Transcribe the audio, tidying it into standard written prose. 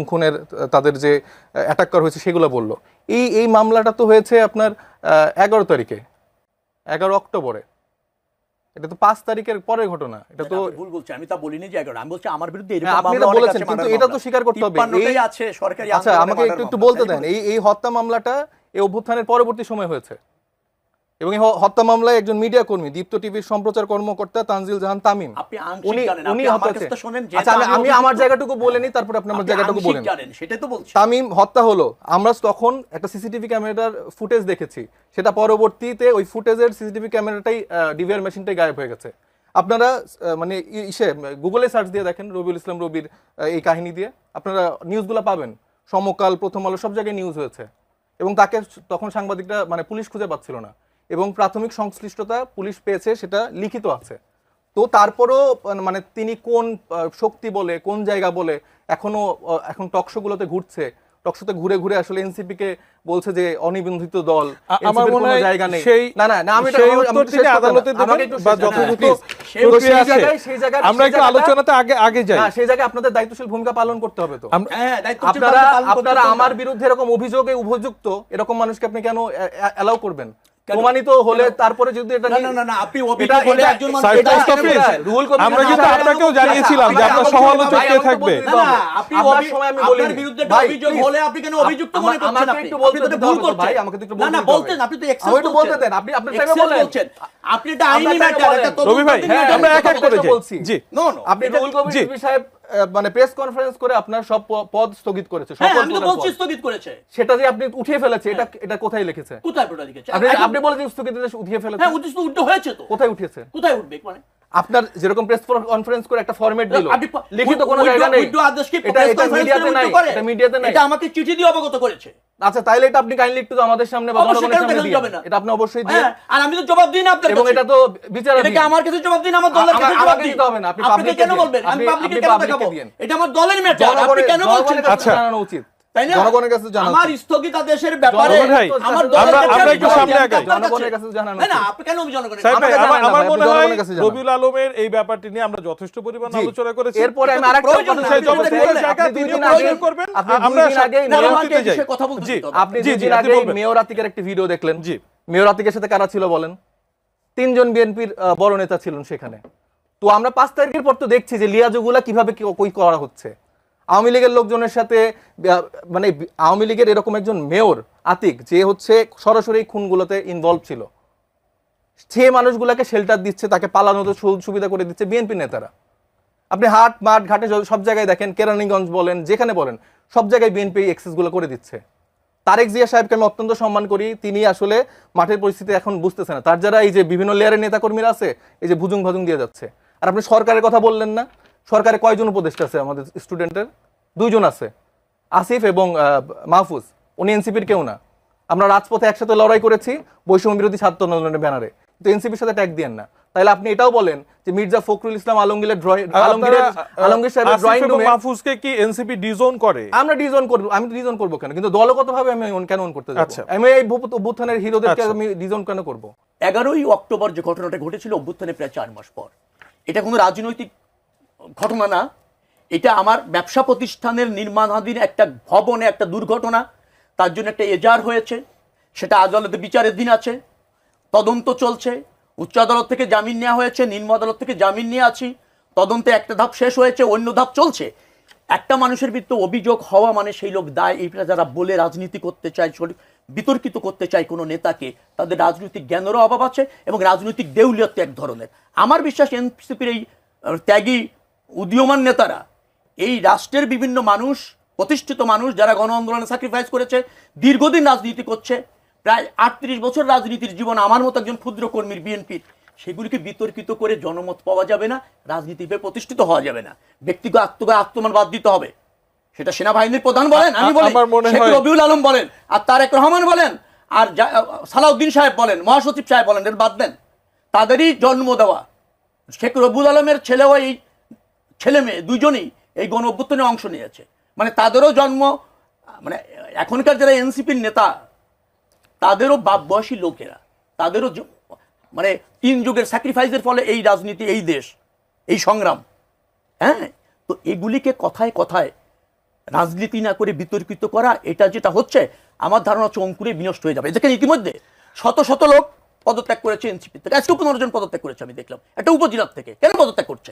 খুনের তাদের যে অ্যাটাক করা হয়েছে সেগুলো বললো। এই মামলাটা তো হয়েছে আপনার 11 তারিখে, 11 অক্টোবরে। এটা তো 5 তারিখের পরের ঘটনা। এটা তো ভুল বলছি, আমি তা বলিনি যে 11, আমি বলছি আমার বিরুদ্ধে এরকম আপনি মামলা বলেছেন, কিন্তু এটা তো স্বীকার করতে হবে। এই আছে সরকারি আচ্ছা, আমাকে একটু বলতে দেন, এই হত্যা মামলাটা এই অভ্যুত্থানের পরবর্তী সময় হয়েছে, এবং এই হত্যা মামলায় একজন মিডিয়া কর্মী, দীপ্ত টিভির সম্প্রচার কর্মকর্তা তানজিল জাহান তামিম, উনি হত্যা হয়েছে। আচ্ছা, আমি আমার জায়গাটুকু বলেনি, তারপরে আপনি আমার জায়গাটুকু বলেন। সেটাই তো বলছি। তামিম হত্যা হলো, আমরা তখন একটা সিসিটিভি ক্যামেরার ফুটেজ দেখেছি, সেটা পরবর্তীতে ওই ফুটেজের সিসিটিভি ক্যামেরাটাই ডিভিআর মেশিনটাই গায়েব হয়ে গেছে। আপনারা মানে গুগলে সার্চ দিয়ে দেখেন রবিউল ইসলাম রবির এই কাহিনী দিয়ে, আপনারা নিউজগুলো পাবেন। সমকাল, প্রথম আলো, সব জায়গায় নিউজ হয়েছে, এবং তাকে তখন সাংবাদিকরা মানে পুলিশ খুঁজে পাচ্ছিল না, এবং প্রাথমিক সংশ্লিষ্টতা পুলিশ পেয়েছে, সেটা লিখিত আছে। তো তারপরও মানে তিনি কোন শক্তি বলে, কোন জায়গা বলে এখন টকশোগুলোতে ঘুরছে, টকশোতে ঘুরে ঘুরে আসলে এনসিপি কে বলছে যে অনিবন্ধিত দল, আমার মনে হয় জায়গা নেই। না আমি আদালতে আমরা একটু আলোচনাতে আগে যাই। সেই জায়গায় আপনাদের দায়িত্বশীল ভূমিকা পালন করতে হবে। তো আপনারা আমার বিরুদ্ধে এরকম অভিযোগে উপযুক্ত এরকম মানুষকে আপনি কেন অ্যালাউ করবেন? প্রমাণিত হলে তারপরে যদি এটা না আপনি অভিযোগ হলে একজন মানুষ আমরা কিন্তু আপনাকেও জানিয়েছিলাম যে আপনার সমালোচক কে থাকবে। আপনি আপনার বিরুদ্ধে অভিযোগ হলে আপনি কেন অভিযুক্ত মনে করছেন? আমাকে একটু বলতে দেন ভাই, আমাকে একটু বলতে দেন। না বলতেন, আপনি তো এক্সেস একটু বলতে দেন, আপনি টাইমে বলছেন। আপনি এটা আইনি ম্যাটার, এটা তদন্ত। রবি ভাই, আমরা এক এক করে যাই। জি, নো আপনি রুল কমিটি সাহেব মানে প্রেস কনফারেন্স করে আপনার সব পদ স্থগিত করেছে, আমি তো বলছি স্থগিত করেছে। সেটা যে আপনি উঠিয়ে ফেলেছে, এটা কোথায় লিখেছে? কোথায় ওটা লিখেছে? আপনি বলেন যে স্থগিত উঠিয়ে ফেলেছে। হ্যাঁ, উঠতে হয়েছে তো। কোথায় উঠিয়েছে? কোথায় উঠবে মানে? আপনার যেরকম প্রেস কনফারেন্স করে একটা ফরম্যাট দিল, লিখিত কোনো জায়গা নেই। এটা মিডিয়াতে নাই, এটা মিডিয়াতে নাই। এটা আমাকে চিঠি দিয়ে অবগত করেছে। আচ্ছা, তাইলে এটা আপনি কাইন্ডলি একটু আমাদের সামনে বা জনগণের সামনে দিন। এটা আপনি অবশ্যই দিন। আর আমি তো জবাব দিই না আপনার কাছে। এবং এটা তো বিচারাধীন। এটা আমার কাছে জবাব দিন, আমার দলের কাছে জবাব দিতে হবে না। আপনি পাবলিকে কেন বলবেন? আমি পাবলিকে কেন দেখাবো? এটা আমার দলের ম্যাটার, আপনি কেন বলছেন? আচ্ছা, জানানো উচিত, তাই না? জনগণের কাছে জানানো আমার স্থগিতাদেশের ব্যাপারে আমার দলের আমরা একটু সামনে আগাই। জনগণের কাছে জানানো। না আপনি কেন জনগণের কাছে? আমার মনে হয় রবিউল আলমের এই ব্যাপারটি নিয়ে আমরা যথেষ্ট পরিমাণ আলোচনা করেছি। এরপরে আমি আরেকটা কথা চাই, আপনি দুই দিন আগে করবেন, আমরা পরবর্তীতে যাই। কথা বলতে জি, আপনি দুদিন আগে মেয়র আতিকের একটা ভিডিও দেখলেন। জি, মেয়র আতিকের সাথে কারা ছিল বলেন? 3 জন বিএনপির বড় নেতা ছিলেন সেখানে। তো আমরা 5 তারিখের পর তো দেখছি যে লিয়াজুগুলা কিভাবে কই করা হচ্ছে। আওয়ামী লীগের লোকজনের সাথে, মানে আওয়ামী লীগের এরকম একজন মেয়র আতিক, যে হচ্ছে সরাসরি খুনগুলোতে ইনভলভ ছিল, সে মানুষগুলোকে শেল্টার দিচ্ছে, তাকে পালানোতে সুবিধা করে দিচ্ছে বিএনপি নেতারা। আপনি হাট মাঠ ঘাটে সব জায়গায় দেখেন, কেরানীগঞ্জ বলেন, যেখানে বলেন, সব জায়গায় বিএনপি এক্সেসগুলো করে দিচ্ছে। তারেক জিয়া সাহেবকে আমি অত্যন্ত সম্মান করি, তিনি আসলে মাঠের পরিস্থিতি এখন বুঝতেছে না। তার যারা এই যে বিভিন্ন লেয়ারের নেতাকর্মীরা আছে, এই যে ভুজুং ভাজুং দিয়ে যাচ্ছে। আর আপনি সরকারের কথা বললেন না, সরকারে কয়জন উপদেষ্টা আছে আমাদের স্টুডেন্টের? 2 জন আছে, আসিফ এবং মাহফুজ। উনি এনসিপির কেউ না। আমরা রাজপথে একসাথে লড়াই করেছি বৈষম্য বিরোধী ছাত্র আন্দোলনের ব্যানারে, কিন্তু এনসিপির সাথে ট্যাগ দিয়েন না। তাইলে আপনি এটাও বলেন যে মির্জা ফখরুল ইসলাম আলমগীর সাহেবের ড্রয়িং রুমে মাহফুজকে কি এনসিপি ডিজোন করে? আমরা ডিজোন করব। আমি ডিজোন করব কেন? কিন্তু দলগতভাবে আমি কেন করতে যাব? আমি এই অভ্যুত্থানের হিরোদেরকে আমি ডিজোন কেন করব? 11ই অক্টোবর যে ঘটনাটা ঘটেছিল অভ্যুত্থানের প্রায় 4 মাস পর, এটা কোনো রাজনৈতিক ঘটনা না, এটা আমার ব্যবসা প্রতিষ্ঠানের নির্মাণাধীন একটা ভবনে একটা দুর্ঘটনা, তার জন্য একটা এজাহার হয়েছে, সেটা আদালতে বিচারের দিন আছে, তদন্ত চলছে, উচ্চ আদালত থেকে জামিন নেওয়া হয়েছে, নিম্ন আদালত থেকে জামিন নিয়ে আছি, তদন্তে একটা ধাপ শেষ হয়েছে, অন্য ধাপ চলছে। একটা মানুষের বিরুদ্ধে অভিযোগ হওয়া মানে সেই লোক দায়, এইটা যারা বলে রাজনীতি করতে চায়, বিতর্কিত করতে চায় কোনো নেতাকে, তাদের রাজনৈতিক জ্ঞানেরও অভাব আছে এবং রাজনৈতিক দেউলিয়ত্ব এক ধরনের। আমার বিশ্বাস এনসিপির এই ত্যাগী উদীয়মান নেতারা, এই রাষ্ট্রের বিভিন্ন মানুষ, প্রতিষ্ঠিত মানুষ যারা গণ আন্দোলনে স্যাক্রিফাইস করেছে, দীর্ঘদিন রাজনীতি করছে, প্রায় 38 বছর রাজনীতির জীবন, আমার মতো একজন ক্ষুদ্র কর্মীর বিএনপির, সেগুলিকে বিতর্কিত করে জনমত পাওয়া যাবে না, রাজনীতিতে প্রতিষ্ঠিত হওয়া যাবে না। ব্যক্তিগত আত্মমান বাদ দিতে হবে। সেটা সেনাবাহিনীর প্রধান বলেন, আমি বলি, শেখ রবিউল আলম বলেন, আর তারেক রহমান বলেন, আর সালাউদ্দিন সাহেব বলেন, মহাসচিব সাহেব বলেন, এর বাদ দেন। তাদেরই জন্ম দেওয়া শেখ রবিউল আলমের ছেলেও, এই ছেলে মেয়ে দুজনেই এই গণ অভ্যুত্থানে অংশ নিয়েছে। মানে তাদেরও জন্ম, মানে এখনকার যারা এনসিপির নেতা, তাদেরও বাপ বয়সী লোকেরা, তাদেরও মানে 3 যুগের স্যাক্রিফাইসের ফলে এই রাজনীতি, এই দেশ, এই সংগ্রাম। হ্যাঁ, তো এগুলিকে কথায় কথায় রাজনীতি না করে বিতর্কিত করা, এটা যেটা হচ্ছে আমার ধারণা হচ্ছে অঙ্কুরে বিনষ্ট হয়ে যাবে। দেখেন ইতিমধ্যে শত শত লোক পদত্যাগ করেছে এনসিপি থেকে, আজকে 15 জন পদত্যাগ করেছে আমি দেখলাম একটা উপজেলার থেকে। কেন পদত্যাগ করছে?